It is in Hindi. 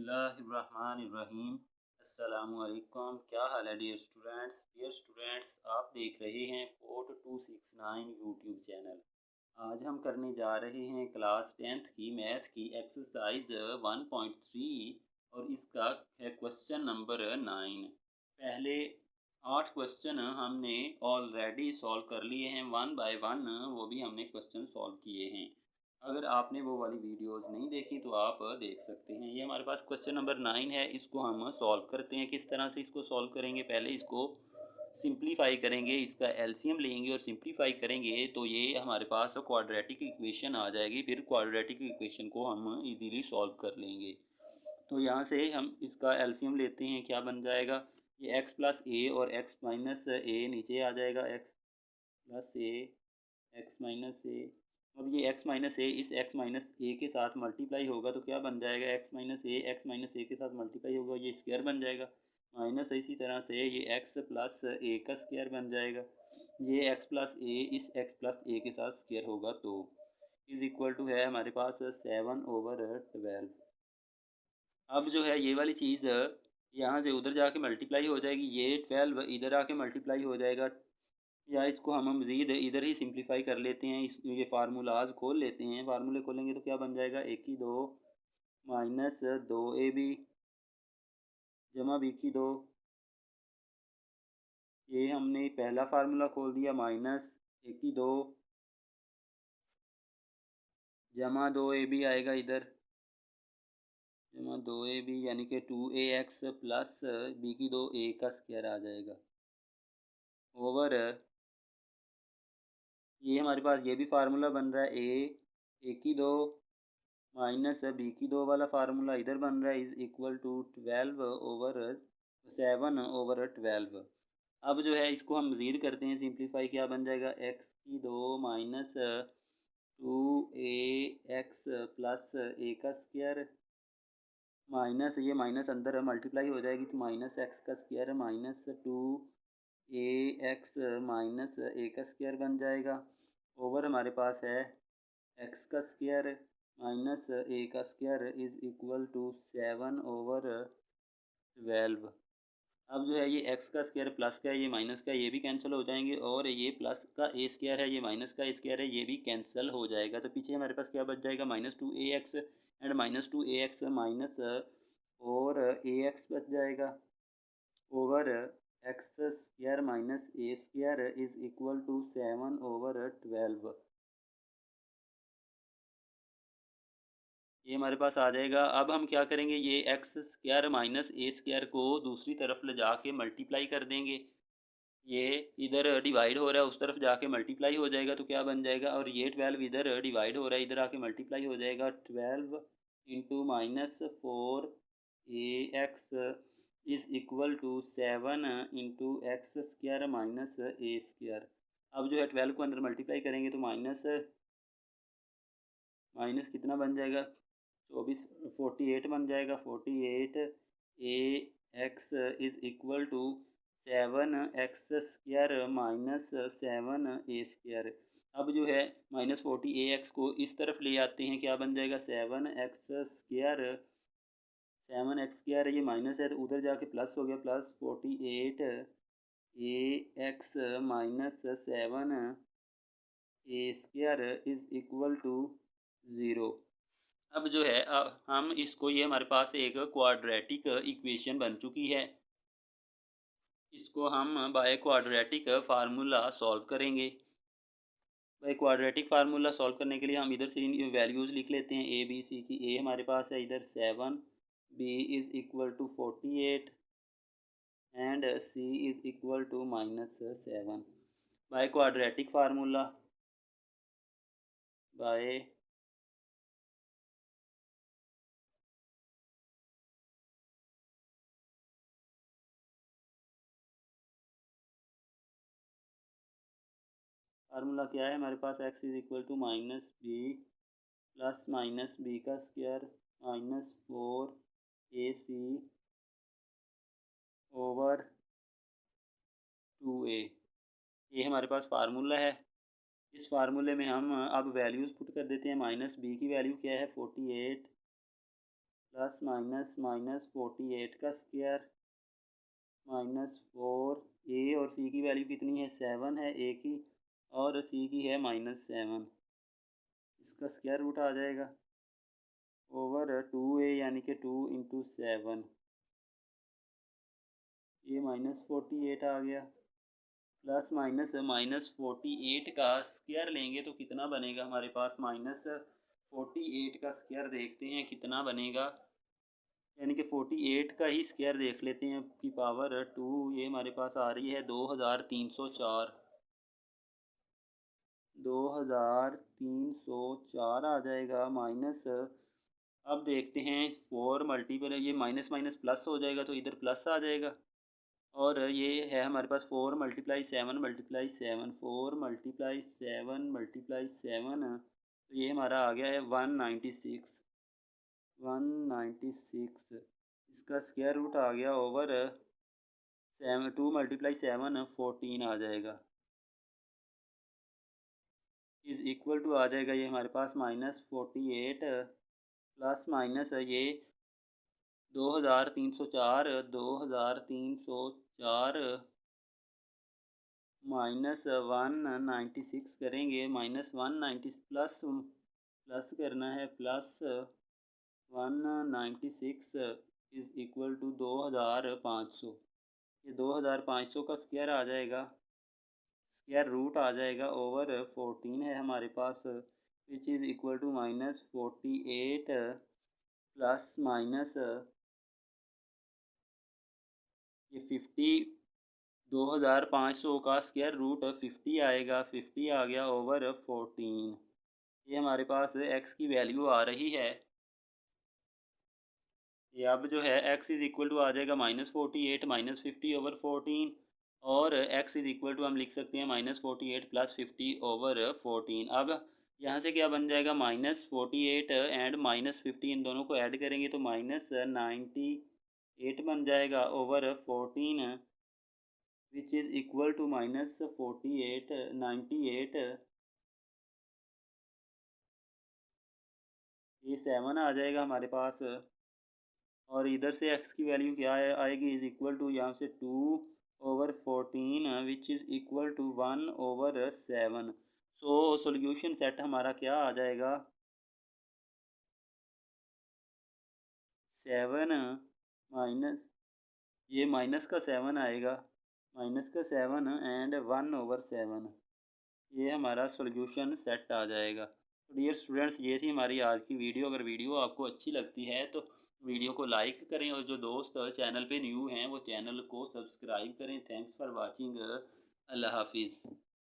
बिस्मिल्लाहिर्रहमानिर्रहीम। अस्सलामुअलैकुम। क्या हाल है डियर स्टूडेंट्स, आप देख रहे हैं 4269 यूट्यूब चैनल। आज हम करने जा रहे हैं क्लास 10th की मैथ की एक्सरसाइज 1.3 और इसका है क्वेश्चन नंबर 9। पहले 8 क्वेश्चन हमने ऑलरेडी सॉल्व कर लिए हैं, वन बाय वन वो भी हमने क्वेश्चन सॉल्व किए हैं। अगर आपने वो वाली वीडियोस नहीं देखी तो आप देख सकते हैं। ये हमारे पास क्वेश्चन नंबर 9 है, इसको हम सॉल्व करते हैं। किस तरह से इसको सॉल्व करेंगे, पहले इसको सिंप्लीफाई करेंगे, इसका एलसीएम लेंगे और सिंप्लीफाई करेंगे तो ये हमारे पास क्वाड्रेटिक इक्वेशन आ जाएगी। फिर क्वाड्रेटिक इक्वेशन को हम इजीली सॉल्व कर लेंगे। तो यहाँ से हम इसका एलसीएम लेते हैं, क्या बन जाएगा, ये x प्लस ए और x माइनस ए नीचे आ जाएगा, x प्लस ए x माइनस ए। अब ये x माइनस ए इस x माइनस ए के साथ मल्टीप्लाई होगा तो क्या बन जाएगा, x माइनस ए के साथ मल्टीप्लाई होगा, ये स्क्वायर बन जाएगा। माइनस इसी तरह से ये x प्लस ए का स्क्वायर बन जाएगा। ये x प्लस ए इस x प्लस ए के साथ स्क्वायर होगा तो इज इक्वल टू है हमारे पास 7/12। अब जो है ये वाली चीज़ यहाँ से उधर जाके मल्टीप्लाई हो जाएगी, ये 12 इधर आके मल्टीप्लाई हो जाएगा। या इसको हम मज़ीद इधर ही सिंप्लीफाई कर लेते हैं, इस ये फार्मूलाज खोल लेते हैं। फार्मूले खोलेंगे तो क्या बन जाएगा, 1/2 माइनस 2ab जमा b/2। ये हमने पहला फार्मूला खोल दिया, माइनस 1/2 जमा 2ab आएगा इधर, जमा 2ab यानी कि 2ax प्लस b/2 a का स्क्वायर आ जाएगा ओवर ये हमारे पास ये भी फार्मूला बन रहा है, a 1/2 माइनस b/2 वाला फार्मूला इधर बन रहा है, इज इक्वल टू 7/12। अब जो है इसको हम मज़ीद करते हैं सिंप्लीफाई, क्या बन जाएगा, x/2 minus 2ax plus a का स्क्वायर माइनस ये माइनस अंदर मल्टीप्लाई हो जाएगी तो माइनस x का square minus 2ax minus a का स्क्वायर बन जाएगा ओवर हमारे पास है x का स्क्वायर माइनस a का स्क्वायर इज इक्वल टू 7/12। अब जो है ये x का स्क्वायर प्लस का है, ये माइनस का, ये भी कैंसिल हो जाएंगे और ये प्लस का a स्क्वायर है, ये माइनस का a स्क्वायर है, ये भी कैंसिल हो जाएगा। तो पीछे हमारे पास क्या बच जाएगा, -2ax एंड -2ax माइनस और ax बच जाएगा over x square minus a square is equal to 7/12। ये हमारे पास आ जाएगा। अब हम क्या करेंगे, ये x square minus a square को दूसरी तरफ ले जाके मल्टीप्लाई कर देंगे। ये इधर डिवाइड हो रहा है, उस तरफ जाके मल्टीप्लाई हो जाएगा तो क्या बन जाएगा, और ये 12 इधर डिवाइड हो रहा है, इधर आके मल्टीप्लाई हो जाएगा। 12 into minus 4ax is equal to 7 into x square minus a square. अब जो है 12 को अंदर मल्टीप्लाई करेंगे तो माइनस माइनस कितना बन जाएगा, 48 बन जाएगा। 48 a x is equal to 7x square minus 7a square. अब जो है -40ax को इस तरफ ले आते हैं, क्या बन जाएगा, 7x स्क्वायर ये माइनस है तो उधर जाके प्लस हो गया, plus 48ax minus 7a square is equal to 0। अब जो है हम इसको, ये हमारे पास एक क्वाड्रेटिक इक्वेशन बन चुकी है, इसको हम बाय क्वाड्रेटिक फार्मूला सॉल्व करेंगे। बाय क्वाड्रेटिक फार्मूला सॉल्व करने के लिए हम इधर से वैल्यूज़ लिख लेते हैं, ए बी सी की। ए हमारे पास है इधर 7, b is equal to 48 and c is equal to -7। By quadratic formula, by formula क्या है हमारे पास, x is equal to -b plus minus b का square minus 4ac over 2a। ये हमारे पास फार्मूला है। इस फार्मूले में हम अब वैल्यूज़ पुट कर देते हैं। -b की वैल्यू क्या है, 48 प्लस माइनस माइनस 48 का स्क्वायर माइनस 4। ए और सी की वैल्यू कितनी है, 7 है ए की, और सी की है -7। इसका स्क्वायर रूट आ जाएगा ओवर 2a यानी कि 2 इंटू 7। ये -48 आ गया। प्लस माइनस -48 का स्क्वायर लेंगे तो कितना बनेगा हमारे पास, -48 का स्क्वायर देखते हैं कितना बनेगा, यानी कि 48 का ही स्क्वायर देख लेते हैं की पावर 2। ये हमारे पास आ रही है 2304। 2304 आ जाएगा माइनस। अब देखते हैं 4 मल्टीपल है, ये माइनस माइनस प्लस हो जाएगा तो इधर प्लस आ जाएगा। और ये है हमारे पास 4 मल्टीप्लाई 7 मल्टीप्लाई 7, 4 मल्टीप्लाई 7 मल्टीप्लाई 7, तो ये हमारा आ गया है 196। 196 इसका स्क्वायर रूट आ गया ओवर 2 मल्टीप्लाई 7 14 आ जाएगा, इज़ इक्वल टू आ जाएगा ये हमारे पास -48 प्लस माइनस ये 2304 माइनस 196 करेंगे, -190 प्लस करना है, प्लस 196 इज़ इक्वल टू 2500। ये 2500 का स्क्वायर आ जाएगा, स्क्वायर रूट आ जाएगा ओवर 14 है हमारे पास, which is equal to -48 plus minus ये 50। 2500 का स्क्वायर रूट 50 आएगा, 50 आ गया ओवर 14। ये हमारे पास x की वैल्यू आ रही है। ये अब जो है x इज़ इक्वल टू आ जाएगा -48 -50 ओवर 14, और x इज़ इक्वल टू हम लिख सकते हैं -48 प्लस 50 ओवर 14। अब यहाँ से क्या बन जाएगा, -48 एंड -50 इन दोनों को ऐड करेंगे तो -98 बन जाएगा over 14, which is equal to -48 98। ये 7 आ जाएगा हमारे पास, और इधर से x की वैल्यू क्या आएगी, इज़ इक्वल टू यहाँ से 2 over 14 which is equal to 1 over 7। So solution set हमारा क्या आ जाएगा, 7 माइनस ये माइनस का 7 आएगा, माइनस का 7 एंड 1 ओवर 7। ये हमारा सॉल्यूशन सेट आ जाएगा। तो डियर स्टूडेंट्स, ये थी हमारी आज की वीडियो। अगर वीडियो आपको अच्छी लगती है तो वीडियो को लाइक करें, और जो दोस्त चैनल पे न्यू हैं वो चैनल को सब्सक्राइब करें। Thanks for watching. अल्लाह हाफिज़।